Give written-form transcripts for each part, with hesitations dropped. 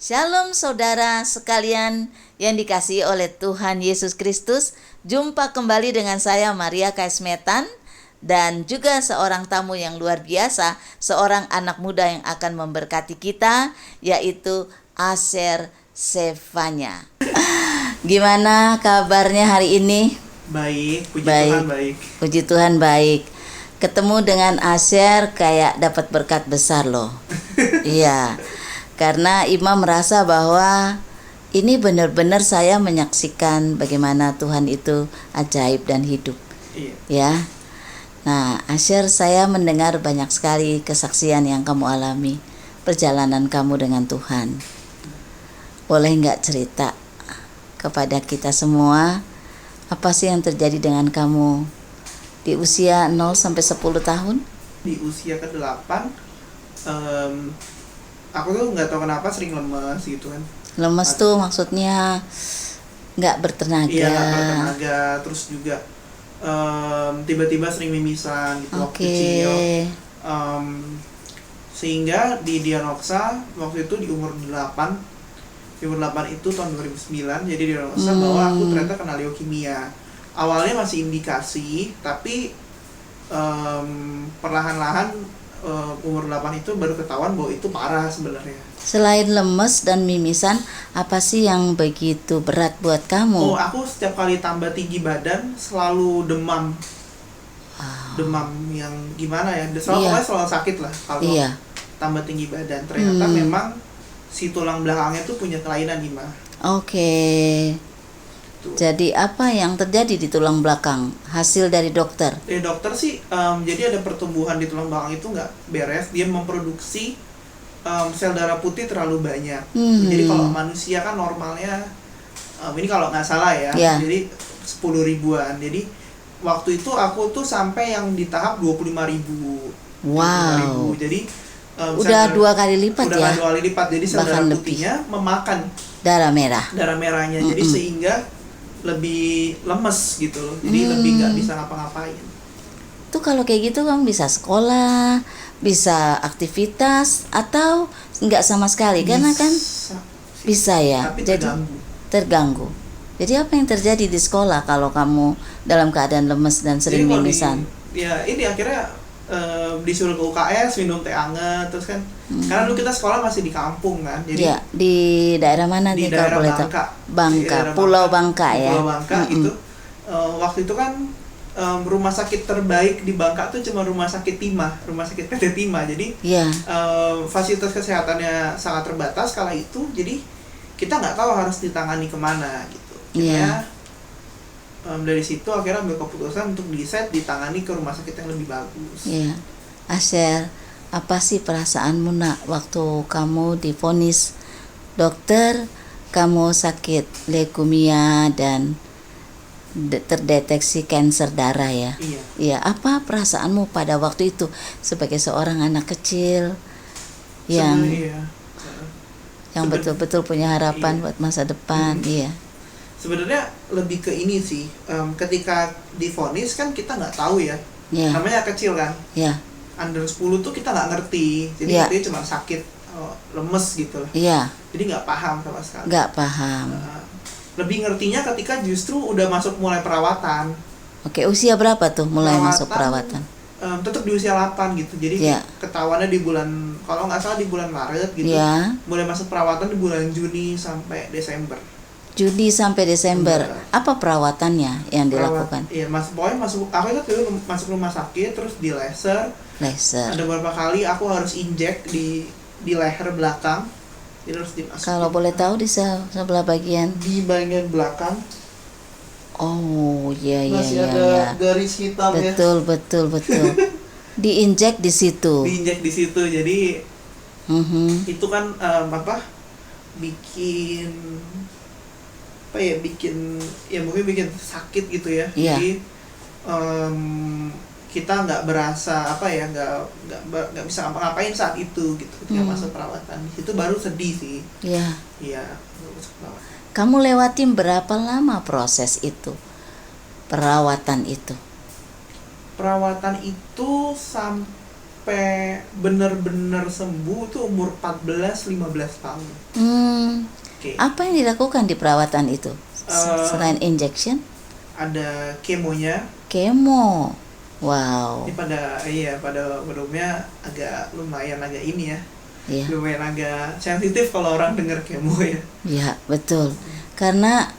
Shalom saudara sekalian yang dikasihi oleh Tuhan Yesus Kristus. Jumpa kembali dengan saya Maria Kaismetan dan juga seorang tamu yang luar biasa, seorang anak muda yang akan memberkati kita, yaitu Asher Sevanya. Gimana kabarnya hari ini? Baik, puji Baik. Tuhan baik. Puji Tuhan baik. Ketemu dengan Asher kayak dapat berkat besar loh. Iya. Karena Imam merasa bahwa ini benar-benar saya menyaksikan bagaimana Tuhan itu ajaib dan hidup. Iya. Ya. Nah, Asher, saya mendengar banyak sekali kesaksian yang kamu alami, perjalanan kamu dengan Tuhan. Boleh nggak cerita kepada kita semua apa sih yang terjadi dengan kamu di usia 0 sampai 10 tahun? Di usia ke-8 aku tuh nggak tahu kenapa sering lemes gitu kan. Lemes tuh maksudnya nggak bertenaga. Iya, nggak bertenaga, terus juga tiba-tiba sering mimisan gitu waktu Oke. kecil. Sehingga di diagnosa waktu itu di umur 8. Di umur 8 itu tahun 2009, jadi diagnosa bahwa aku ternyata kena leukemia. Awalnya masih indikasi, tapi perlahan-lahan umur 8 itu baru ketahuan bahwa itu parah sebenarnya. Selain lemes dan mimisan, apa sih yang begitu berat buat kamu? Oh, aku setiap kali tambah tinggi badan selalu demam. Demam yang gimana ya? Pokoknya selalu sakit lah kalau tambah tinggi badan. Ternyata memang si tulang belakangnya tuh punya kelainan, Ima. Oke. Jadi apa yang terjadi di tulang belakang? Hasil dari dokter? Dari dokter sih, jadi ada pertumbuhan di tulang belakang itu nggak beres. Dia memproduksi sel darah putih terlalu banyak. Jadi kalau manusia kan normalnya, ini kalau nggak salah ya, jadi 10 ribuan. Jadi waktu itu aku tuh sampai yang di tahap 25.000. Wow. Jadi udah 2 kali lipat ya? Udah 2 kali lipat. Jadi sel darah putihnya memakan darah merah. Darah merahnya. Jadi sehingga lebih lemes gitu loh. Jadi lebih nggak bisa ngapa-ngapain. Tuh kalau kayak gitu kamu bisa sekolah, bisa aktivitas, atau nggak sama sekali? Karena kan bisa ya. Tapi jadi terganggu. Jadi apa yang terjadi di sekolah kalau kamu dalam keadaan lemes dan sering mimisan? Ya ini akhirnya disuruh ke UKS minum teh anget terus kan. Karena dulu kita sekolah masih di kampung kan. Jadi ya, di daerah mana di nih daerah kalau boleh tahu? Bangka, Pulau Bangka ya. Pulau Bangka itu waktu itu kan rumah sakit terbaik di Bangka tuh cuma rumah sakit Timah, rumah sakit PT Timah. Jadi fasilitas kesehatannya sangat terbatas kala itu. Jadi kita nggak tahu harus ditangani kemana gitu. Dari situ akhirnya ambil keputusan untuk ditangani ke rumah sakit yang lebih bagus. Iya. Asher, apa sih perasaanmu nak waktu kamu divonis dokter kamu sakit leukemia dan terdeteksi kanker darah ya? Iya. Apa perasaanmu pada waktu itu sebagai seorang anak kecil yang betul-betul punya harapan buat masa depan? Iya. Sebenarnya lebih ke ini sih, ketika divonis kan kita nggak tahu ya, namanya kecil kan, under 10 tuh kita nggak ngerti, jadi dia cuma sakit, lemes gitu lah, jadi nggak paham sama sekali. Nggak paham. Lebih ngertinya ketika justru udah masuk mulai perawatan. Oke, usia berapa tuh mulai masuk perawatan? Tetap di usia 8 gitu, jadi ketahuannya di bulan, kalau nggak salah di bulan Maret gitu, mulai masuk perawatan di bulan Juni sampai Desember. Juni sampai Desember. Apa perawatannya yang dilakukan? Iya, pokoknya aku itu dulu masuk rumah sakit terus di laser. Ada beberapa kali aku harus injek di leher belakang. Jadi harus dimasukin. Kalau boleh tahu di sebelah bagian? Di bagian belakang. Oh, iya. Masih ada garis hitam ya. Betul. Diinjek di situ. Diinjek di situ. Jadi itu kan mungkin bikin sakit gitu ya. Jadi kita nggak berasa nggak bisa ngapa-ngapain saat itu gitu ketika masuk perawatan. Itu baru sedih sih. Iya, masuk perawatan. Kamu lewatin berapa lama proses itu, perawatan itu? Perawatan itu sampai benar-benar sembuh tuh umur 14-15 tahun. Oke. Apa yang dilakukan di perawatan itu? Selain injection? Ada kemonya. Kemo. Wow. Ini pada umumnya lumayan agak ini ya. Iya. Lumayan agak sensitif kalau orang dengar kemo ya. Ya, betul. Karena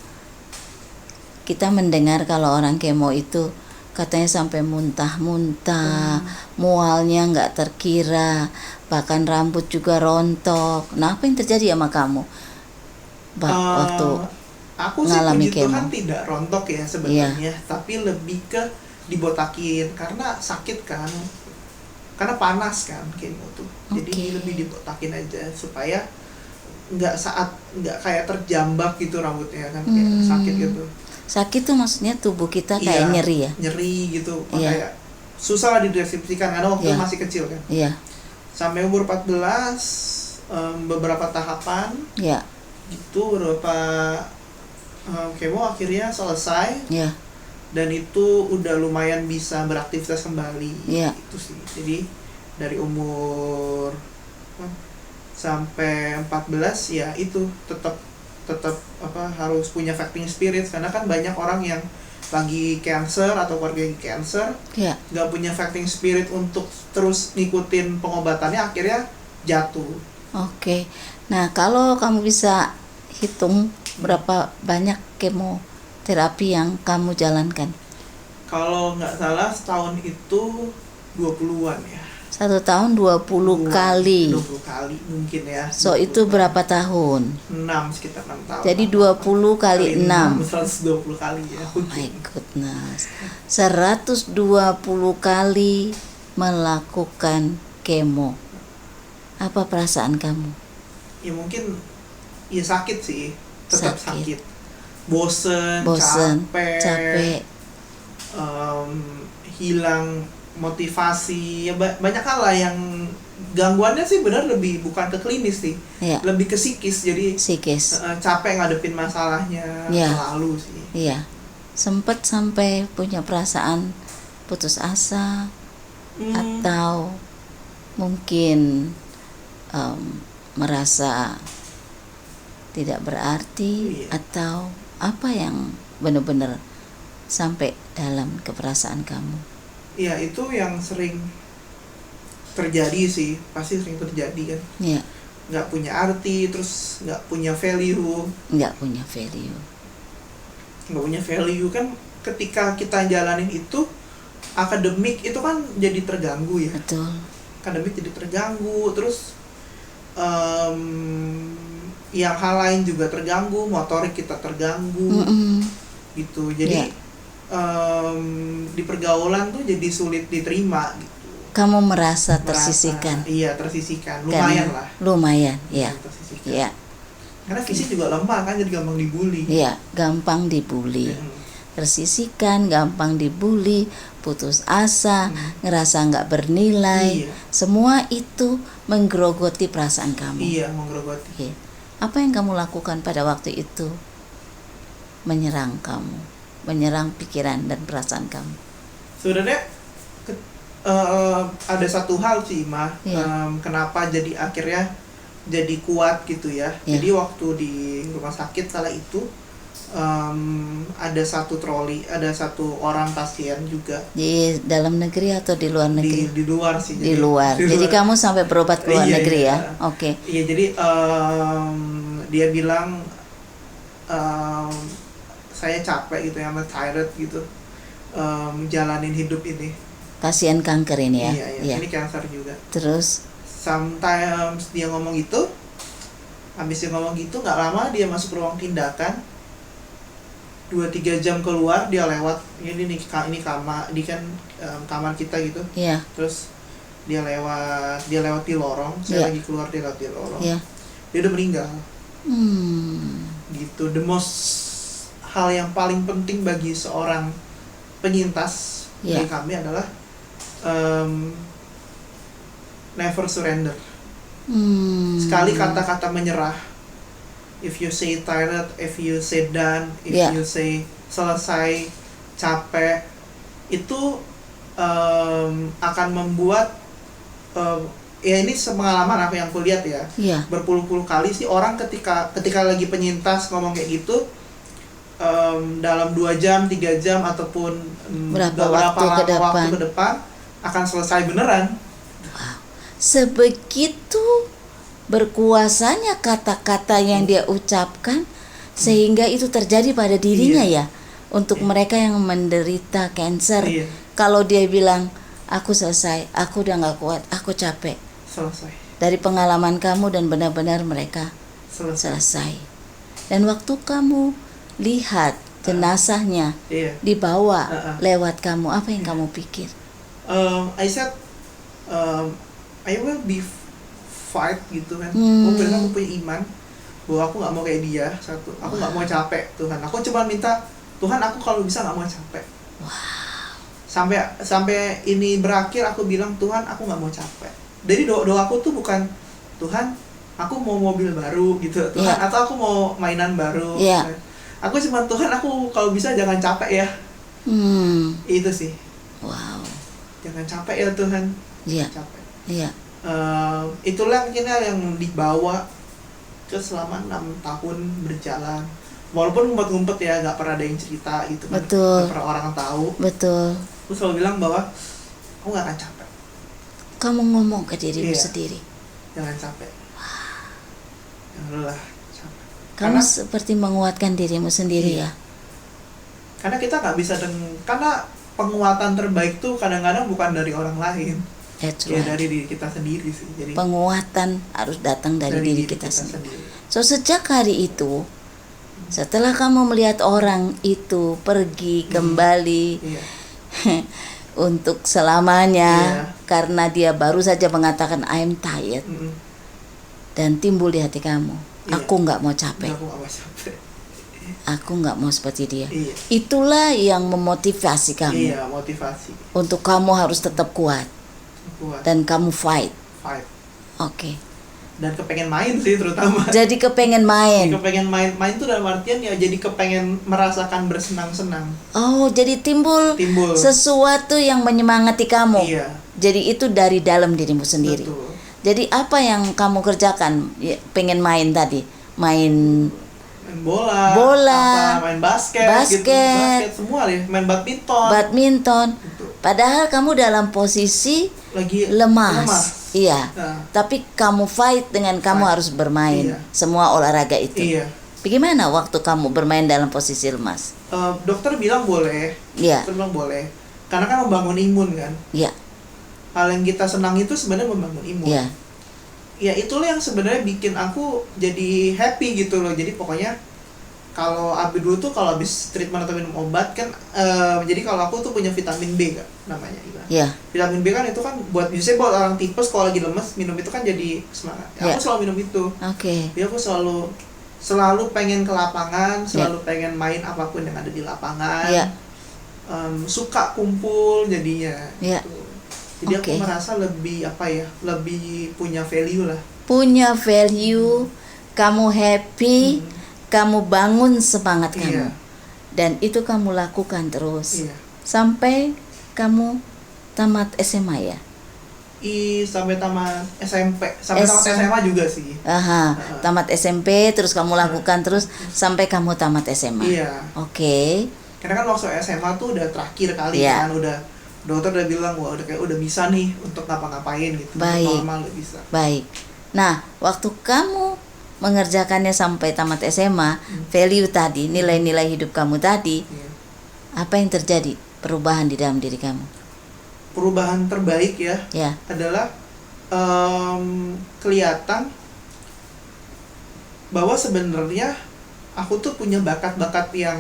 kita mendengar kalau orang kemo itu katanya sampai muntah-muntah, mualnya nggak terkira, bahkan rambut juga rontok. Nah, apa yang terjadi sama kamu waktu aku sih ngalami puji Tuhan kemo? tidak rontok ya sebenarnya, tapi lebih ke dibotakin karena sakit kan, karena panas kan kemo tuh. Jadi lebih dibotakin aja supaya nggak kayak terjambak gitu rambutnya kan, kayak sakit gitu. Sakit tuh maksudnya tubuh kita kayak nyeri ya? Nyeri gitu, kayak susah lah dideskripsikan karena waktu masih kecil kan. Iya. Sampai umur 14 beberapa tahapan. Iya. Itu beberapa kemo akhirnya selesai. Iya. Dan itu udah lumayan bisa beraktivitas kembali. Iya. Itu sih. Jadi dari umur sampai 14 ya itu tetap harus punya fighting spirit, karena kan banyak orang yang lagi cancer atau keluarga yang cancer nggak punya fighting spirit untuk terus ngikutin pengobatannya, akhirnya jatuh. Oke. Nah, kalau kamu bisa hitung berapa banyak kemoterapi yang kamu jalankan? Kalau nggak salah setahun itu 20-an ya. 1 tahun 20 kali. 20 kali mungkin ya. So itu berapa tahun? 6, sekitar 6 tahun. Jadi 20 kali 6. 120 kali ya. Oh my goodness. 120 kali melakukan kemo. Apa perasaan kamu? Ya mungkin ya sakit sih. Tetap sakit. Bosen, capek. Hilang motivasi, ya banyak hal lah yang gangguannya sih benar lebih bukan ke klinis sih, lebih ke psikis. Jadi capek ngadepin masalahnya selalu sih. Iya, sempet sampai punya perasaan putus asa atau mungkin merasa tidak berarti atau apa yang benar-benar sampai dalam keperasaan kamu? Ya itu yang sering terjadi sih, pasti sering terjadi kan. Iya. Nggak punya arti, terus nggak punya value. Nggak punya value kan ketika kita jalanin itu, akademik itu kan jadi terganggu ya. Betul. Akademik jadi terganggu, terus yang hal lain juga terganggu, motorik kita terganggu. Gitu. Jadi di pergaulan tuh jadi sulit diterima gitu. Kamu merasa tersisihkan? Iya, tersisihkan. Lumayan lah. Lumayan, ya. Iya. Karena fisik juga lemah kan, jadi gampang dibully. Iya, gampang dibully. Tersisihkan, gampang dibully, putus asa, ngerasa nggak bernilai. Semua itu menggerogoti perasaan kamu. Iya, menggerogoti. Apa yang kamu lakukan pada waktu itu? Menyerang kamu. Menyerang pikiran dan perasaan kamu. Sebenarnya ada satu hal sih, kenapa jadi akhirnya jadi kuat gitu ya. Jadi waktu di rumah sakit kala itu ada satu orang pasien juga. Di dalam negeri atau di luar negeri? Di luar sih. Di luar. Jadi kamu sampai berobat ke luar negeri ya? Oke. Iya, jadi dia bilang saya capek gitu ya, tired gitu, jalanin hidup ini. Pasien kanker ini ya? Iya. Ini kanker juga. Terus? Sometimes dia ngomong gitu, habis dia ngomong gitu, nggak lama dia masuk ruang tindakan. 2-3 jam keluar, dia lewat ini kamar, di kan kamar kita gitu. Iya. Terus dia lewat di lorong, saya lagi keluar, dia lewat di lorong. Iya. Dia udah meninggal. Gitu. The most hal yang paling penting bagi seorang penyintas bagi kami adalah never surrender. Sekali kata-kata menyerah, if you say tired, if you say done, if you say selesai, capek, itu akan membuat ya ini sepengalaman aku yang kulihat ya. Iya. Berpuluh-puluh kali sih orang ketika lagi penyintas ngomong kayak gitu, dalam 2 jam, 3 jam ataupun Berapa waktu ke depan akan selesai beneran. Sebegitu berkuasanya kata-kata yang dia ucapkan sehingga itu terjadi pada dirinya ya. Untuk mereka yang menderita kanker, Iya. kalau dia bilang aku selesai, aku udah gak kuat, aku capek, Selesai. dari pengalaman kamu dan benar-benar mereka selesai. Dan waktu kamu lihat jenazahnya Iya. dibawa lewat kamu, apa yang kamu pikir? I said I will be fight gitu kan. Karena aku punya iman bahwa aku nggak mau kayak dia. Satu, aku nggak mau capek Tuhan. Aku cuma minta Tuhan, aku kalau bisa nggak mau capek. Sampai ini berakhir aku bilang Tuhan, aku nggak mau capek. Jadi doaku tuh bukan Tuhan, aku mau mobil baru gitu Tuhan, atau aku mau mainan baru. Aku cuma Tuhan, aku kalau bisa jangan capek ya. Itu sih. Wow. Jangan capek ya Tuhan. Iya. Capek. Iya. Itulah mungkin yang dibawa ke selama 6 tahun berjalan. Walaupun ngumpet-ngumpet ya, nggak pernah ada yang cerita gitu kan. Betul. Nggak pernah orang tahu. Betul. Aku selalu bilang bahwa aku nggak akan capek. Kamu ngomong ke dirimu sendiri. Jangan capek. Jangan lelah. Capek. Kamu seperti menguatkan dirimu sendiri ya. Karena kita nggak bisa karena penguatan terbaik tuh kadang-kadang bukan dari orang lain. Ya dari diri kita sendiri sih. Jadi penguatan harus datang dari diri kita sendiri. So sejak hari itu, setelah kamu melihat orang itu pergi kembali untuk selamanya, karena dia baru saja mengatakan I'm tired, dan timbul di hati kamu, aku nggak mau capek. Aku nggak mau seperti dia. Itulah yang memotivasi kamu. Motivasi. Untuk kamu harus tetap kuat. Dan kamu fight. Oke. Dan kepengen main sih terutama. Jadi kepengen main. Kepengen main tuh dalam artian ya jadi kepengen merasakan bersenang-senang. Oh, jadi timbul sesuatu yang menyemangati kamu. Iya. Jadi itu dari dalam dirimu sendiri. Betul. Jadi apa yang kamu kerjakan? Ya, pengen main tadi, main bola, main basket gitu. Basket semua ya, main badminton. Betul. Padahal kamu dalam posisi lagi lemas. Iya. Tapi kamu fight dengan kamu harus bermain semua olahraga itu. Iya. Bagaimana waktu kamu bermain dalam posisi lemas? Dokter bilang boleh. Iya. Dokter bilang boleh. Karena kan membangun imun kan. Iya. Hal yang kita senang itu sebenarnya membangun imun. Iya. Ya itulah yang sebenarnya bikin aku jadi happy gitu loh. Jadi pokoknya kalau dulu tuh kalau habis treatment atau minum obat kan, jadi kalau aku tuh punya vitamin B kan namanya. Iya. Vitamin B kan itu kan biasanya buat orang tipes kalau lagi lemes minum itu kan jadi semangat. Aku selalu minum itu. Oke. Jadi aku selalu pengen ke lapangan, selalu pengen main apapun yang ada di lapangan. Suka kumpul jadinya. Gitu. Jadi aku merasa lebih lebih punya value lah. Punya value, kamu happy, kamu bangun semangat kamu. Dan itu kamu lakukan terus. Sampai kamu tamat SMA ya? Sampai tamat SMP, tamat SMA juga sih. Tamat SMP terus kamu lakukan terus sampai kamu tamat SMA. Oke. Karena kan waktu SMA tuh udah terakhir kali kan, dokter udah bilang udah bisa nih untuk ngapa-ngapain gitu. Baik. Normal udah bisa. Baik. Nah, waktu kamu mengerjakannya sampai tamat SMA, value tadi, nilai-nilai hidup kamu tadi, apa yang terjadi? Perubahan di dalam diri kamu? Perubahan terbaik adalah kelihatan bahwa sebenarnya aku tuh punya bakat-bakat yang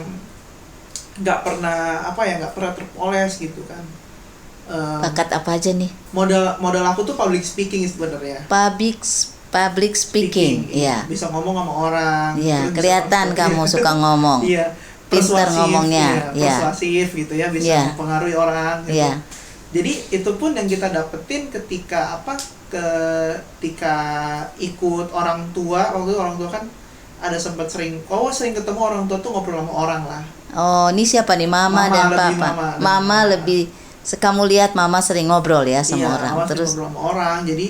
nggak pernah terpoles gitu kan. Bakat apa aja nih? Modal aku tuh public speaking sebenarnya. Public speaking, iya. Bisa ngomong sama orang. Iya, kelihatan kamu suka ngomong. Iya. Pintar ngomongnya. Persuasif gitu ya, bisa mempengaruhi orang gitu. Iya. Jadi itu pun yang kita dapetin ketika ikut orang tua. Waktu itu orang tua kan ada sering ketemu orang tua tuh ngobrol sama orang lah. Oh, ini siapa nih? Mama dan papa. Mama lebih Kamu lihat mama sering ngobrol ya sama Iya, orang. awas Terus ngobrol sama orang. Jadi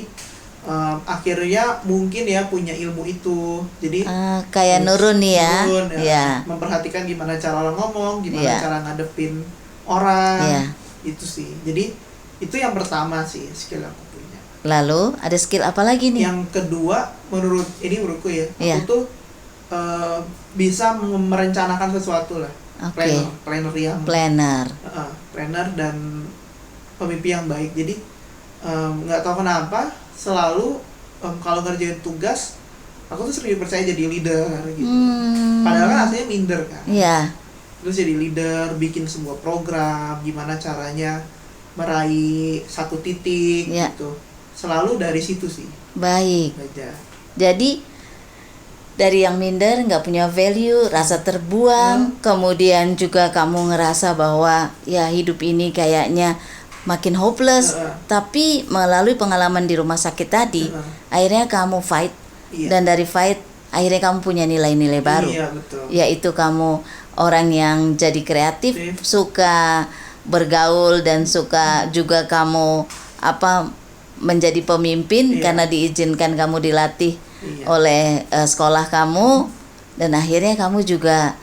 akhirnya mungkin ya punya ilmu itu. Jadi kayak terus nurun nih ya. nurun, Ya. memperhatikan gimana cara orang ngomong, gimana Iya. cara ngadepin orang. Iya. Itu sih. Jadi itu yang pertama sih skill yang aku punya. Lalu ada skill apa lagi nih? Yang kedua menurutku ya, Iya. aku tuh bisa merencanakan sesuatu lah. Oke. Planner yang Planner. planner dan pemimpi yang baik. Jadi nggak tahu kenapa selalu kalau ngerjain tugas aku tuh sering dipercaya jadi leader gitu. Padahal kan aslinya minder kan. Iya. Terus jadi leader, bikin sebuah program, gimana caranya meraih satu titik Iya. gitu. Selalu dari situ sih Baik. belajar. Jadi dari yang minder, nggak punya value, rasa terbuang, kemudian juga kamu ngerasa bahwa ya hidup ini kayaknya makin hopeless. Tapi melalui pengalaman di rumah sakit tadi, akhirnya kamu fight, Iya. dan dari fight akhirnya kamu punya nilai-nilai baru. Iya, betul. Yaitu kamu orang yang jadi kreatif, suka bergaul, dan suka juga kamu menjadi pemimpin karena diizinkan kamu dilatih oleh sekolah kamu, dan akhirnya kamu juga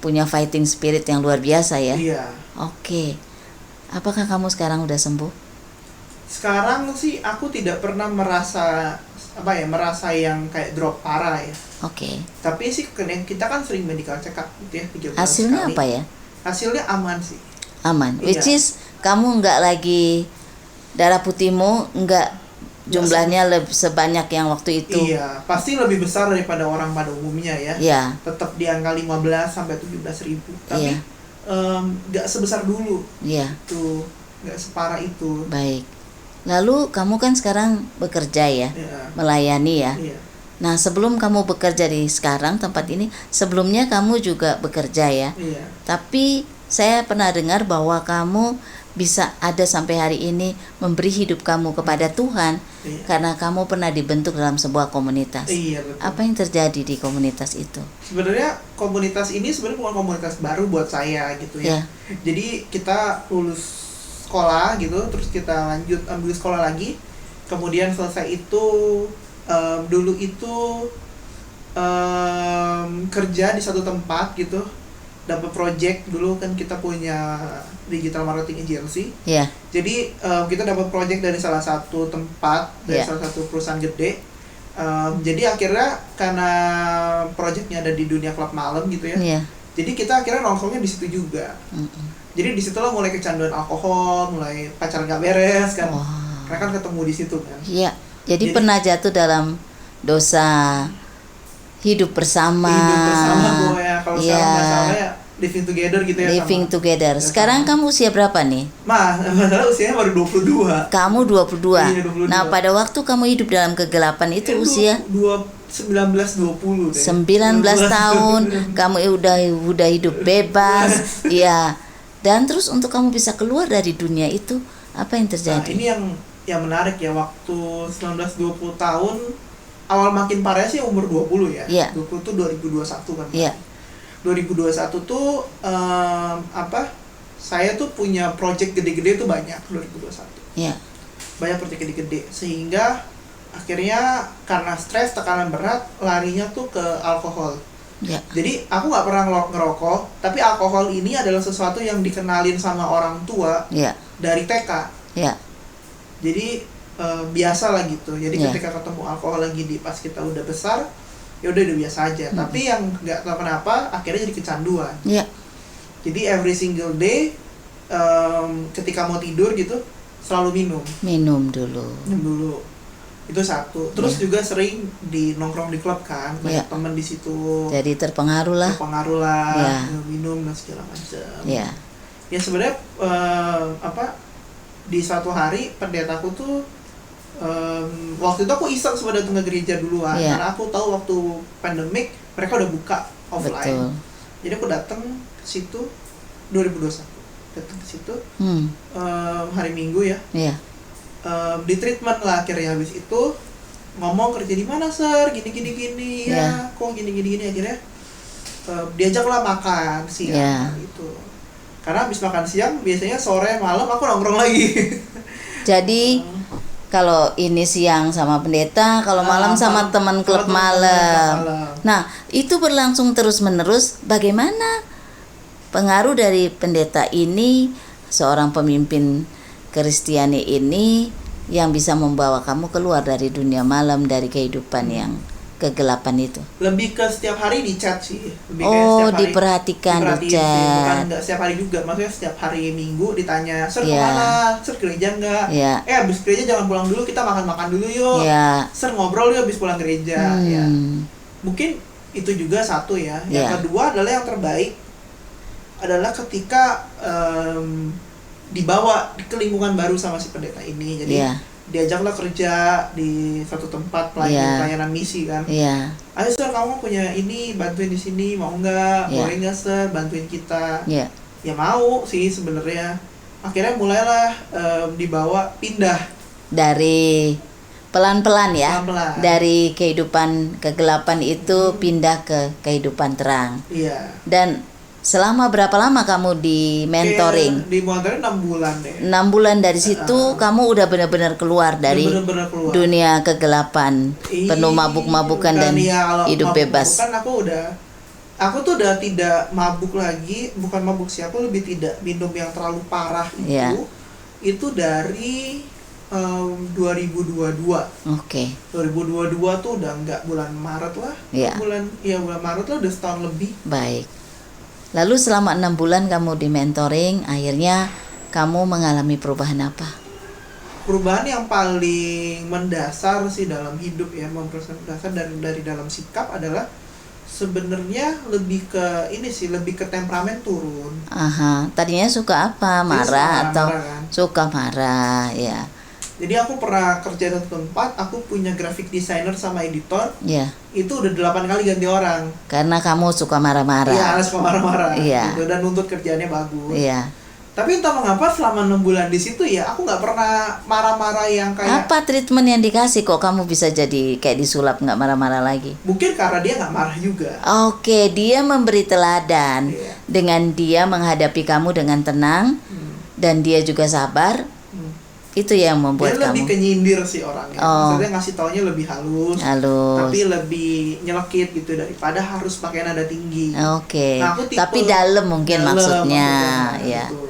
punya fighting spirit yang luar biasa ya. Iya. Oke. Apakah kamu sekarang udah sembuh? Sekarang sih aku tidak pernah merasa yang kayak drop parah ya. Oke. Tapi sih kita kan sering medical check up gitu ya 3 bulan Hasilnya sekali. apa ya? Hasilnya aman sih. Aman. Iya. Which is kamu nggak lagi, darah putihmu nggak jumlahnya sebanyak yang waktu itu. Iya, pasti lebih besar daripada orang pada umumnya ya. Iya. Tetap di angka 15 sampai 17 ribu. Tapi Iya. nggak sebesar dulu. Iya. Tuh, nggak separah itu. Baik. Lalu kamu kan sekarang bekerja ya, Iya. melayani ya. Iya. Nah, sebelum kamu bekerja di sekarang tempat ini, sebelumnya kamu juga bekerja ya. Iya. Tapi saya pernah dengar bahwa kamu bisa ada sampai hari ini memberi hidup kamu kepada Tuhan Iya. karena kamu pernah dibentuk dalam sebuah komunitas. Iya, betul. Apa yang terjadi di komunitas itu? Sebenarnya komunitas ini sebenarnya bukan komunitas baru buat saya gitu ya. Ya. Jadi kita lulus sekolah gitu, terus kita lanjut ambil sekolah lagi. Kemudian selesai itu dulu itu kerja di satu tempat gitu. Dapat project dulu kan, kita punya digital marketing agency. Ya. Jadi kita dapat project dari salah satu tempat, dari salah satu perusahaan gede. Jadi akhirnya karena projectnya ada di dunia klub malam gitu ya. Iya. Jadi kita akhirnya nongkrongnya di situ juga. Jadi disitulah mulai kecanduan alkohol, mulai pacaran gak beres kan. Mereka kan ketemu di situ kan. Iya. Jadi pernah jatuh dalam dosa hidup bersama. Hidup bersama gue ya. Kalau sekarang masalahnya ya living together gitu ya. Living together. Sekarang kamu usia berapa nih? Masalah usianya baru 22. Kamu 22. Iya, 22. Nah, pada waktu kamu hidup dalam kegelapan itu usia 19-20 deh. 19 tahun, kamu udah hidup bebas. Iya. Dan terus untuk kamu bisa keluar dari dunia itu, apa yang terjadi? Nah, ini yang menarik ya, waktu 19-20 tahun awal makin parah sih umur 20 ya. Iya. 20 tuh 2021 kan. Iya. 2021 tuh saya tuh punya project gede-gede tuh banyak 2021. Iya. Banyak project gede-gede sehingga akhirnya karena stres, tekanan berat, larinya tuh ke alkohol. Iya. Jadi aku nggak pernah ngerokok, tapi alkohol ini adalah sesuatu yang dikenalin sama orang tua Iya. dari TK. Iya. Jadi biasa lah gitu. Jadi Iya. ketika ketemu alkohol lagi pas kita udah besar, ya udah biasa aja. Tapi yang nggak tahu kenapa akhirnya jadi kecanduan. Iya. Jadi every single day ketika mau tidur gitu selalu minum. Minum dulu. Minum dulu. Itu satu. Terus juga sering nongkrong di klub kan, banyak teman di situ. Jadi terpengaruh lah. Terpengaruh lah, Iya. minum dan segala macam. Iya. Ya sebenarnya di suatu hari pendetaku tuh waktu itu aku iseng sebenarnya datang ke gereja duluan. Iya. Karena aku tahu waktu pandemik mereka udah buka offline. Betul. Jadi aku datang ke situ 2021. Datang ke situ hari Minggu ya. Iya. Di treatment lah akhirnya. Habis itu ngomong kerja di mana sir, gini ya, kok gini akhirnya diajaklah makan siang gitu. Karena habis makan siang biasanya sore malam aku nongkrong lagi. Jadi kalau ini siang sama pendeta, kalau malam sama teman klub malam. Nah, itu berlangsung terus-menerus. Bagaimana pengaruh dari pendeta ini, seorang pemimpin Kristiani ini, yang bisa membawa kamu keluar dari dunia malam, dari kehidupan yang kegelapan itu? Lebih ke setiap hari di chat sih. Lebih kayak setiap hari diperhatikan di sih. Bukan chat. nggak setiap hari juga, maksudnya setiap hari Minggu ditanya, Ser Iya. kemana? Ser gereja nggak? Ya. Abis gereja jangan pulang dulu, kita makan-makan dulu yuk. Ya. Ser ngobrol yuk abis pulang gereja. Ya. Mungkin itu juga satu ya. Yang Ya. kedua adalah yang terbaik adalah ketika dibawa ke lingkungan baru sama si pendeta ini. Jadi Ya. diajaklah kerja di suatu tempat pelayanan misi kan. Iya. Ayo Sir, kamu punya ini, bantuin di sini, mau nggak? Iya. Boleh nggak Sir, bantuin kita? Iya. Ya mau sih sebenarnya. Akhirnya mulailah dibawa pindah Dari pelan-pelan ya. Pelan-pelan. Dari kehidupan kegelapan itu pindah ke kehidupan terang. Iya. Dan selama berapa lama kamu di mentoring? Kayak di mentoring 6 bulan deh. 6 bulan dari situ kamu udah benar-benar keluar dari Bener-bener keluar. dunia kegelapan, penuh mabuk-mabukan dan kalau hidup bebas. mabuk-mabukan aku tuh udah tidak mabuk lagi, bukan mabuk sih, aku lebih tidak minum yang terlalu parah itu. Iya. Itu dari 2022. Oke. 2022 tuh udah enggak bulan Maret lah. Iya. Bulan Maret lah, udah setahun lebih. Baik. Lalu selama 6 bulan kamu di mentoring, akhirnya kamu mengalami perubahan apa? Perubahan yang paling mendasar sih dalam hidup ya, mendasar dari dalam sikap adalah sebenarnya lebih ke ini sih, lebih ke temperamen turun. Aha, tadinya suka apa? Jadi Marah suka atau marah kan. suka marah, ya. Jadi aku pernah kerja di satu tempat, aku punya graphic designer sama editor, Ya, itu udah 8 kali ganti orang. karena kamu suka marah-marah. Iya, suka marah-marah. Iya. Gitu, dan nuntut kerjaannya bagus. Iya. Tapi entah mengapa selama 6 bulan di situ ya, aku nggak pernah marah-marah yang kayak. Apa treatment yang dikasih kok kamu bisa jadi kayak disulap, nggak marah-marah lagi? Mungkin karena dia nggak marah juga. Oke, dia memberi teladan. Iya. Dengan dia menghadapi kamu dengan tenang dan dia juga sabar. Itu yang membuat Dia lebih kamu kenyindir sih orangnya. Oh. Maksudnya ngasih taunya lebih halus, halus. tapi lebih nyelekit gitu daripada harus pakai nada tinggi. Oke. Nah, aku tipe Tapi dalam mungkin dalam maksudnya, ya. gitu.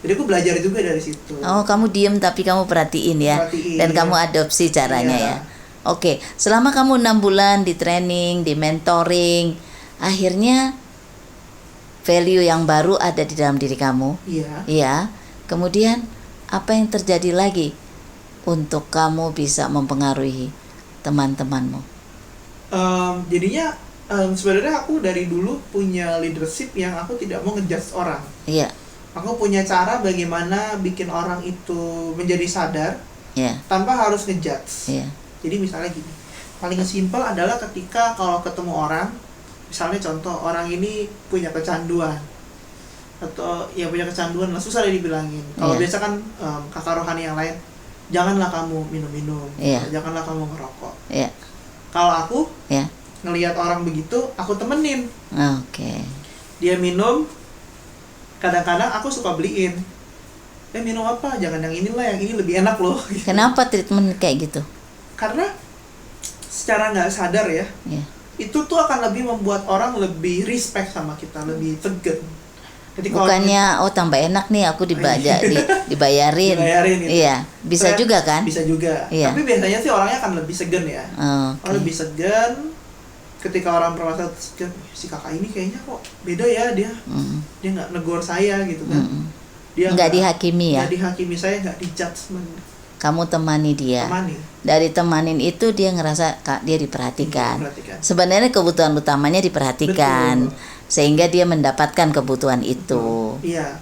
Jadi aku belajar juga dari situ. Oh, kamu diem tapi kamu perhatiin ya. Perhatiin, Dan iya. kamu adopsi caranya Iya. ya. Oke, selama kamu 6 bulan di training, di mentoring, akhirnya value yang baru ada di dalam diri kamu. Iya. Iya. Kemudian apa yang terjadi lagi untuk kamu bisa mempengaruhi teman-temanmu? Jadinya sebenarnya aku dari dulu punya leadership yang aku tidak mau ngejudge orang. Iya. Aku punya cara bagaimana bikin orang itu menjadi sadar Iya. tanpa harus ngejudge. Iya. Jadi misalnya gini, paling simpel adalah ketika kalau ketemu orang, misalnya contoh orang ini punya kecanduan atau ya punya kecanduan lah, susah deh dibilangin. Kalau Iya. biasa kan kakak rohani yang lain, janganlah kamu minum-minum, Iya. janganlah kamu ngerokok. Iya. Kalau aku Iya. ngelihat orang begitu, aku temenin. Oke. Dia minum, kadang-kadang aku suka beliin. Minum apa? Jangan yang inilah, yang ini lebih enak loh. Kenapa treatment kayak gitu? Karena secara nggak sadar ya, Iya. itu tuh akan lebih membuat orang lebih respect sama kita, lebih tegar. Jadi kalau Bukannya tambah enak nih aku dibayarin. Dibayarin gitu. Iya, bisa Saya- juga kan? bisa juga. Iya. Tapi biasanya sih orangnya akan lebih segan ya. Oke. Orang lebih segan. Ketika orang bermasalah segan, si kakak ini kayaknya kok beda ya dia. Mm. Dia nggak negor saya gitu kan. Mm-mm. Dia Nggak dihakimi ya. Nggak dihakimi saya, nggak di judgement. Kamu temani dia. Temani. Dari temanin itu dia ngerasa dia diperhatikan. Perhatikan. Sebenarnya kebutuhan utamanya diperhatikan. Betul. Sehingga dia mendapatkan kebutuhan itu. Iya,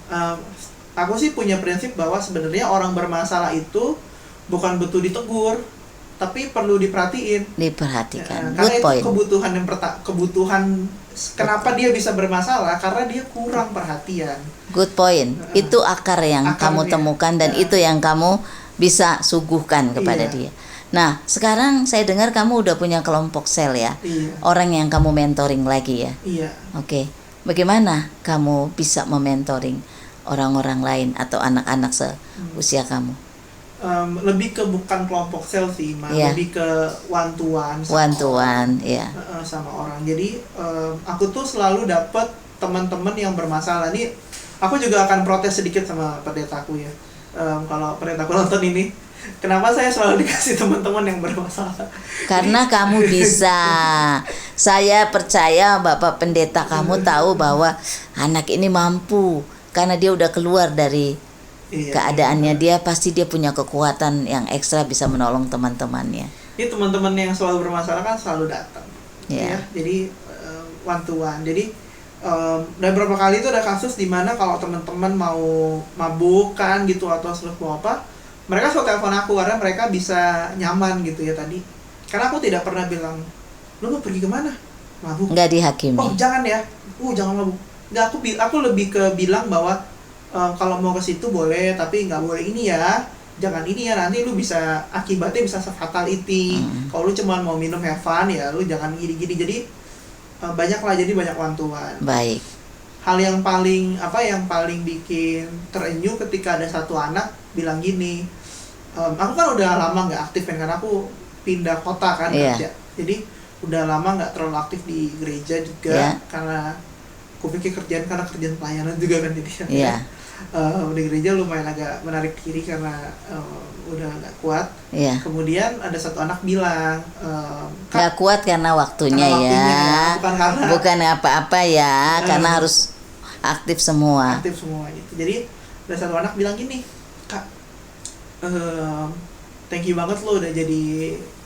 aku sih punya prinsip bahwa sebenarnya orang bermasalah itu bukan butuh ditegur, tapi perlu diperhatiin. Diperhatikan. Karena Good itu point. kebutuhan kebutuhan kenapa dia bisa bermasalah, karena dia kurang perhatian. Good point. Itu akar yang kamu Akarnya. temukan dan itu yang kamu bisa suguhkan kepada Iya. dia. Nah, sekarang saya dengar kamu udah punya kelompok sel ya. Iya, Orang yang kamu mentoring lagi ya. iya. Oke. Bagaimana kamu bisa mementoring orang-orang lain atau anak-anak seusia kamu? Lebih ke bukan kelompok sel sih, lebih ke one to one sama orang. Jadi aku tuh selalu dapat teman-teman yang bermasalah. Nih aku juga akan protes sedikit sama pendetaku ya. Kalau pendetaku nonton ini, kenapa saya selalu dikasih teman-teman yang bermasalah? Karena kamu bisa. Saya percaya Bapak Pendeta kamu tahu bahwa anak ini mampu karena dia udah keluar dari keadaannya. Dia pasti dia punya kekuatan yang ekstra bisa menolong teman-temannya. Ini teman-teman yang selalu bermasalah kan selalu datang. Ya, jadi one to one. Jadi dan beberapa kali itu ada kasus di mana kalau teman-teman mau mabuk kan gitu atau mau apa, mereka selalu telepon aku karena mereka bisa nyaman gitu ya tadi. Karena aku tidak pernah bilang, lu mau pergi kemana? Mabuk. Nggak dihakimi. Oh jangan ya, jangan mabuk. Nggak, aku lebih ke bilang bahwa kalau mau ke situ boleh, tapi nggak boleh ini ya, jangan ini ya, nanti lu bisa akibatnya bisa fatality. Kalau lu cuma mau minum have fun ya, lu jangan gini-gini. Jadi banyak one to one. Baik. Hal yang paling bikin terenyuh ketika ada satu anak bilang gini, aku kan udah lama nggak aktif kan, karena aku pindah kota kan kerja, jadi udah lama nggak terlalu aktif di gereja juga karena aku pikir kerjaan pelayanan juga kan, jadi di gereja lumayan agak menarik diri karena udah nggak kuat. Kemudian ada satu anak bilang nggak kuat karena waktunya, bukan apa-apa ya, karena harus aktif semua gitu. Jadi ada satu anak bilang gini, Kak, thank you banget lo udah jadi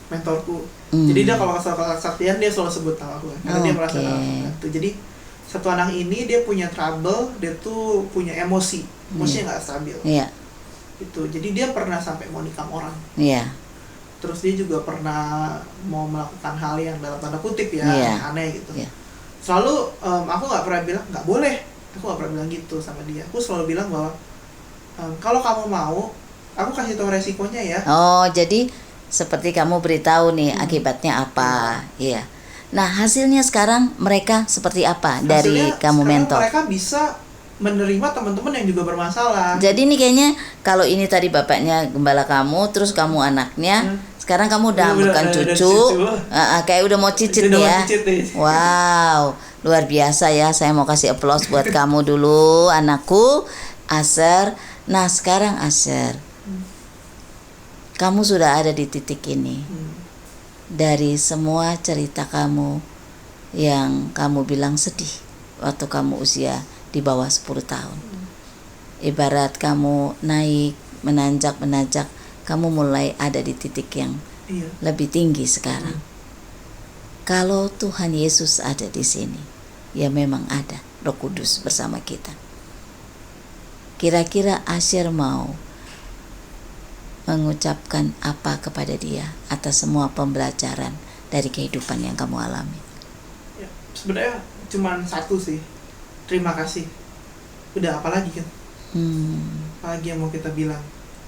mentorku. Jadi dia kalau kesaktian dia selalu sebut nama aku karena dia merasa itu. Jadi satu anak ini dia punya trouble, dia tuh punya emosinya nggak stabil. Gitu. Jadi dia pernah sampai mau nikam orang. Terus dia juga pernah mau melakukan hal yang dalam tanda kutip yang aneh gitu. Selalu aku nggak pernah bilang nggak boleh. Aku nggak pernah bilang gitu sama dia. Aku selalu bilang bahwa kalau kamu mau, aku kasih tahu resikonya ya. Oh, jadi seperti kamu beritahu nih akibatnya apa, Nah, hasilnya sekarang mereka seperti apa dari kamu mentor? Mereka bisa menerima teman-teman yang juga bermasalah. Jadi ini kayaknya kalau ini tadi bapaknya gembala kamu, terus kamu anaknya, sekarang kamu udah bukan cucu, kayak udah mau cicit ya. Wow, luar biasa ya. Saya mau kasih applause buat kamu dulu, anakku, Asher. Nah, sekarang Asher, kamu sudah ada di titik ini. Dari semua cerita kamu yang kamu bilang sedih waktu kamu usia di bawah 10 tahun. Ibarat kamu naik, menanjak, kamu mulai ada di titik yang lebih tinggi sekarang. Kalau Tuhan Yesus ada di sini, ya memang ada Roh Kudus bersama kita. Kira-kira Asher mau mengucapkan apa kepada dia atas semua pembelajaran dari kehidupan yang kamu alami? Ya, sebenarnya cuma satu sih, terima kasih. Udah, apalagi kan? Apalagi yang mau kita bilang?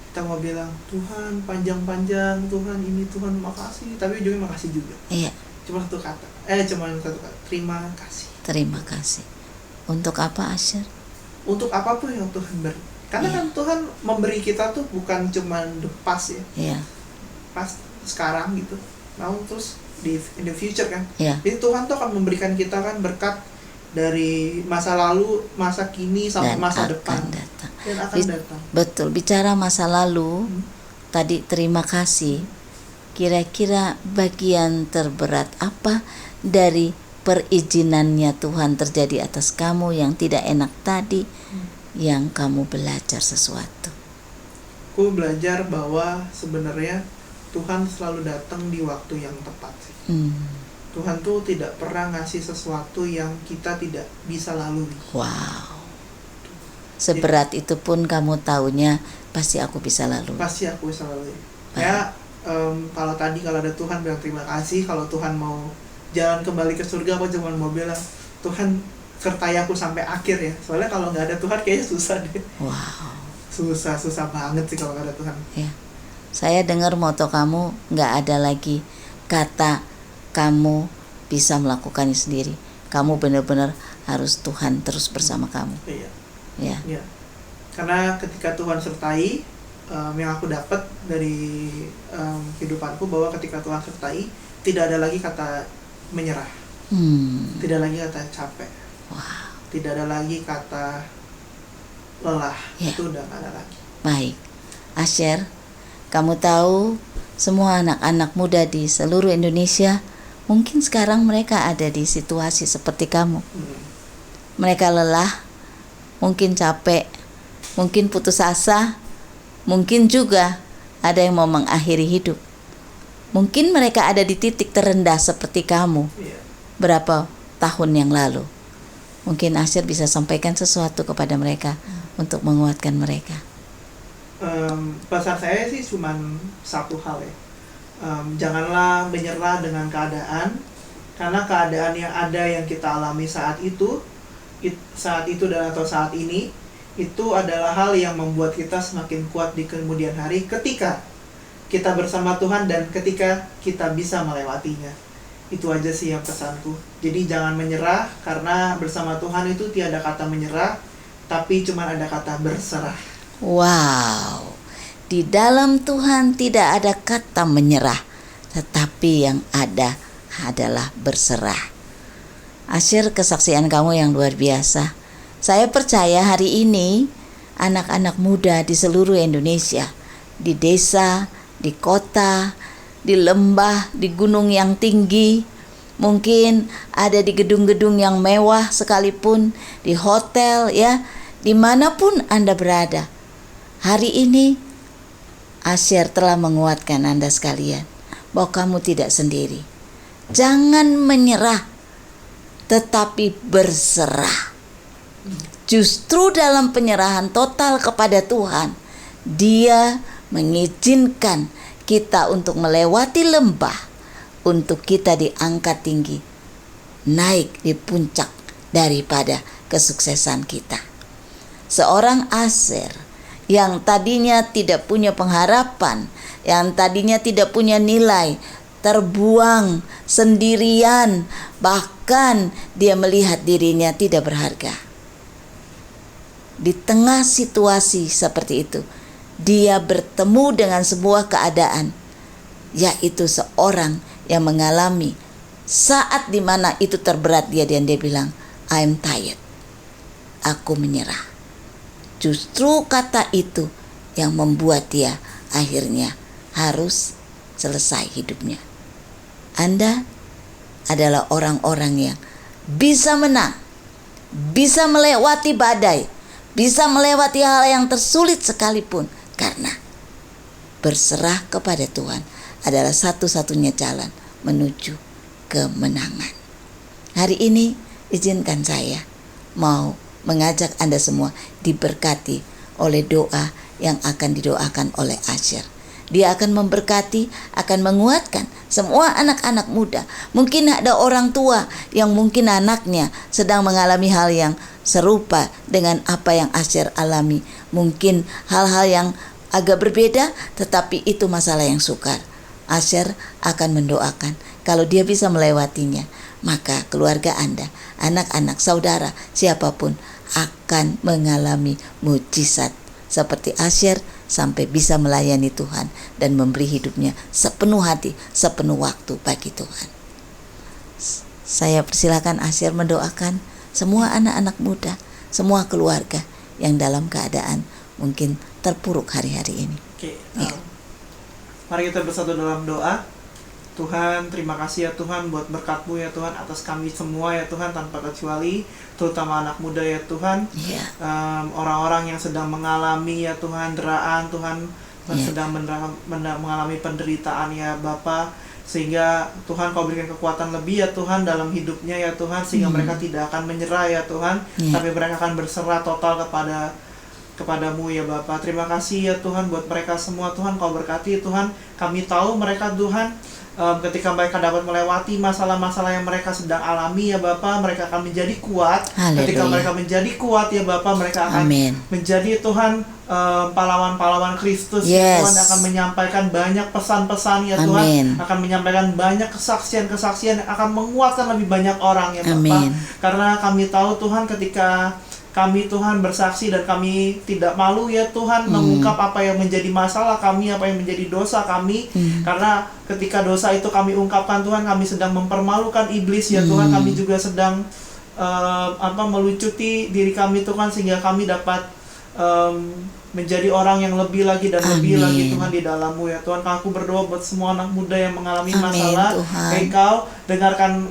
Kita mau bilang Tuhan panjang-panjang, Tuhan ini, Tuhan makasih, tapi ujungnya makasih juga. Cuma satu kata, terima kasih. Terima kasih. Untuk apa, Asher? Untuk apapun yang Tuhan beri. Karena kan Tuhan memberi kita tuh bukan cuma the past ya, pas sekarang gitu, mau terus in the future kan. Jadi Tuhan tuh akan memberikan kita kan berkat dari masa lalu, masa kini sampai dan masa depan datang. Dan akan datang. Betul, bicara masa lalu, tadi terima kasih. Kira-kira bagian terberat apa dari perizinannya Tuhan terjadi atas kamu yang tidak enak tadi? Yang kamu belajar sesuatu. Aku belajar bahwa sebenarnya Tuhan selalu datang di waktu yang tepat sih. Tuhan tuh tidak pernah ngasih sesuatu yang kita tidak bisa lalui. Wow. Seberat itu pun kamu taunya pasti aku bisa lalui. Pasti aku bisa lalui. Ya, kalau ada Tuhan bilang terima kasih, kalau Tuhan mau jalan kembali ke surga, aku cuma mau bilang Tuhan sertai aku sampai akhir ya. Soalnya kalau nggak ada Tuhan kayaknya susah deh. Wow. Susah banget sih kalau nggak ada Tuhan. Saya dengar moto kamu nggak ada lagi kata kamu bisa melakukannya sendiri. Kamu benar-benar harus Tuhan terus bersama kamu. Karena ketika Tuhan sertai, yang aku dapat dari kehidupanku, bahwa ketika Tuhan sertai, tidak ada lagi kata menyerah, tidak lagi kata capek, tidak ada lagi kata lelah, itu udah gak ada lagi. Baik, Asher, kamu tahu semua anak-anak muda di seluruh Indonesia mungkin sekarang mereka ada di situasi seperti kamu. Mereka lelah, mungkin capek, mungkin putus asa, mungkin juga ada yang mau mengakhiri hidup. Mungkin mereka ada di titik terendah seperti kamu berapa tahun yang lalu. Mungkin Asher bisa sampaikan sesuatu kepada mereka untuk menguatkan mereka. Pesan saya sih cuma satu hal ya. Janganlah menyerah dengan keadaan, karena keadaan yang ada yang kita alami saat itu dan atau saat ini, itu adalah hal yang membuat kita semakin kuat di kemudian hari ketika kita bersama Tuhan dan ketika kita bisa melewatinya. Itu aja sih yang pesanku. Jadi jangan menyerah, karena bersama Tuhan itu tiada kata menyerah, tapi cuma ada kata berserah. Wow, di dalam Tuhan tidak ada kata menyerah, tetapi yang ada adalah berserah. Asher, kesaksian kamu yang luar biasa. Saya percaya hari ini anak-anak muda di seluruh Indonesia, di desa, di kota, di lembah, di gunung yang tinggi, mungkin ada di gedung-gedung yang mewah sekalipun, di hotel ya, dimanapun Anda berada. Hari ini Asher telah menguatkan Anda sekalian bahwa kamu tidak sendiri. Jangan menyerah, tetapi berserah. Justru dalam penyerahan total kepada Tuhan, Dia mengizinkan kita untuk melewati lembah, untuk kita diangkat tinggi, naik di puncak daripada kesuksesan kita. Seorang Asher yang tadinya tidak punya pengharapan, yang tadinya tidak punya nilai, terbuang sendirian, bahkan dia melihat dirinya tidak berharga. Di tengah situasi seperti itu, dia bertemu dengan sebuah keadaan, yaitu seorang yang mengalami saat dimana itu terberat dia, dan dia bilang, I'm tired, aku menyerah. Justru kata itu yang membuat dia akhirnya harus selesai hidupnya. Anda adalah orang-orang yang bisa menang, bisa melewati badai, bisa melewati hal yang tersulit sekalipun, karena berserah kepada Tuhan adalah satu-satunya jalan menuju kemenangan. Hari ini izinkan saya mau mengajak Anda semua diberkati oleh doa yang akan didoakan oleh Asher. Dia akan memberkati, akan menguatkan semua anak-anak muda. Mungkin ada orang tua yang mungkin anaknya sedang mengalami hal yang serupa dengan apa yang Asher alami. Mungkin hal-hal yang agak berbeda, tetapi itu masalah yang sukar. Asher akan mendoakan kalau dia bisa melewatinya, maka keluarga Anda, anak-anak, saudara, siapapun akan mengalami mujizat seperti Asher, sampai bisa melayani Tuhan dan memberi hidupnya sepenuh hati, sepenuh waktu bagi Tuhan. Saya persilakan Asher mendoakan semua anak-anak muda, semua keluarga yang dalam keadaan mungkin terpuruk hari-hari ini. Mari kita bersatu dalam doa. Tuhan, terima kasih ya Tuhan buat berkat-Mu ya Tuhan atas kami semua ya Tuhan, tanpa kecuali, terutama anak muda ya Tuhan, orang-orang yang sedang mengalami ya Tuhan deraan Tuhan, sedang mengalami penderitaan ya Bapa, sehingga Tuhan Kau berikan kekuatan lebih ya Tuhan dalam hidupnya ya Tuhan, sehingga mereka tidak akan menyerah ya Tuhan, tapi mereka akan berserah total kepadamu ya Bapa. Terima kasih ya Tuhan buat mereka semua Tuhan, Kau berkati Tuhan. Kami tahu mereka Tuhan, ketika mereka dapat melewati masalah-masalah yang mereka sedang alami ya Bapa, mereka akan menjadi kuat. Haleluya. Ketika mereka menjadi kuat ya Bapa, mereka akan menjadi Tuhan pahlawan-pahlawan Kristus. Tuhan akan menyampaikan banyak pesan-pesan ya Tuhan, akan menyampaikan banyak kesaksian-kesaksian yang akan menguatkan lebih banyak orang ya Bapa. Karena kami tahu Tuhan, ketika kami Tuhan bersaksi dan kami tidak malu ya Tuhan mengungkap apa yang menjadi masalah kami, apa yang menjadi dosa kami. Karena ketika dosa itu kami ungkapkan Tuhan, kami sedang mempermalukan iblis ya Tuhan. Kami juga sedang melucuti diri kami Tuhan, sehingga kami dapat menjadi orang yang lebih lagi dan lebih lagi Tuhan di dalam-Mu ya Tuhan. Aku berdoa buat semua anak muda yang mengalami masalah. Engkau dengarkan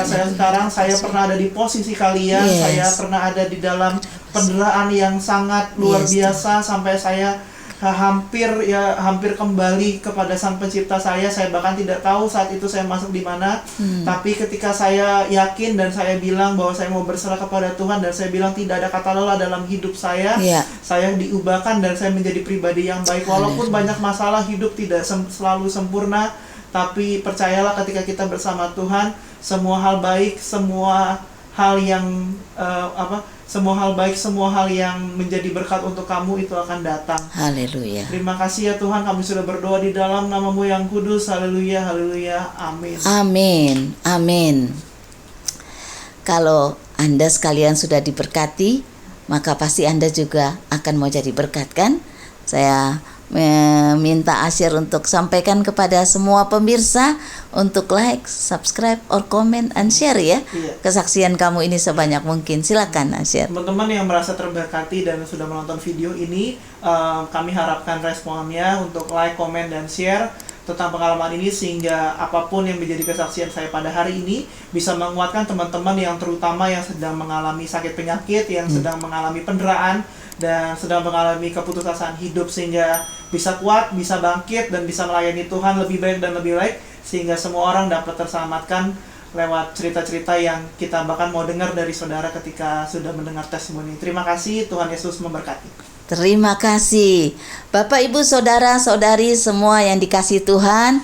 saya sekarang. Saya pernah ada di posisi kalian. Saya pernah ada di dalam penderitaan yang sangat luar biasa, sampai saya hampir kembali kepada Sang Pencipta saya. Saya bahkan tidak tahu saat itu saya masuk di mana. Tapi ketika saya yakin dan saya bilang bahwa saya mau berserah kepada Tuhan, dan saya bilang tidak ada kata lelah dalam hidup saya, saya diubahkan dan saya menjadi pribadi yang baik. Walaupun banyak masalah, hidup tidak selalu sempurna, tapi percayalah ketika kita bersama Tuhan, semua hal baik, semua hal yang semua hal yang menjadi berkat untuk kamu itu akan datang. Haleluya. Terima kasih ya Tuhan, kami sudah berdoa di dalam nama-Mu yang kudus. Haleluya, haleluya, amin. Amin, amin. Kalau Anda sekalian sudah diberkati, maka pasti Anda juga akan mau jadi berkat, kan? Saya meminta Asyir untuk sampaikan kepada semua pemirsa untuk like, subscribe, or comment and share ya. Kesaksian kamu ini sebanyak mungkin. Silakan Asyir. Teman-teman yang merasa terberkati dan sudah menonton video ini, kami harapkan responnya untuk like, comment, dan share tentang pengalaman ini, sehingga apapun yang menjadi kesaksian saya pada hari ini bisa menguatkan teman-teman yang terutama yang sedang mengalami sakit penyakit, yang sedang mengalami penderitaan dan sedang mengalami keputusasaan hidup, sehingga bisa kuat, bisa bangkit, dan bisa melayani Tuhan lebih baik dan lebih baik, sehingga semua orang dapat terselamatkan lewat cerita-cerita yang kita bahkan mau dengar dari saudara ketika sudah mendengar testimoni. Terima kasih, Tuhan Yesus memberkati. Terima kasih Bapak, Ibu, Saudara-saudari semua yang dikasihi Tuhan.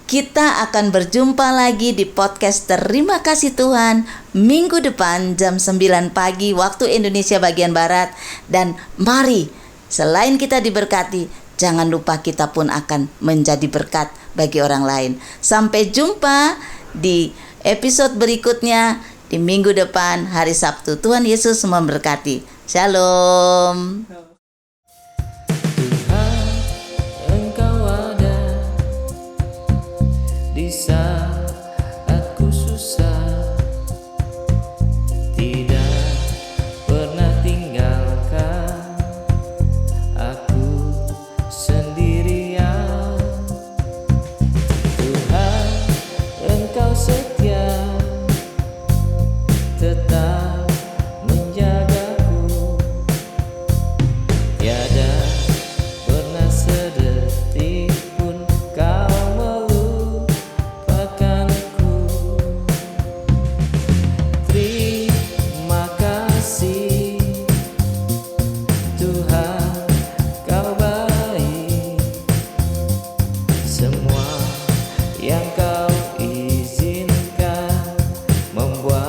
Kita akan berjumpa lagi di podcast Terima Kasih Tuhan minggu depan jam 9 pagi waktu Indonesia bagian Barat. Dan mari, selain kita diberkati, jangan lupa kita pun akan menjadi berkat bagi orang lain. Sampai jumpa di episode berikutnya di minggu depan hari Sabtu. Tuhan Yesus memberkati. Shalom. Tuhan, Engkau ada di saat ku susah, tidak pernah tinggalkan aku sendirian. Tuhan, Engkau setia, tetap menjagaku, tiada pernah sedetik pun Kau melupakanku. Terima kasih Tuhan, Kau baik. Semua yang Kau izinkan membuat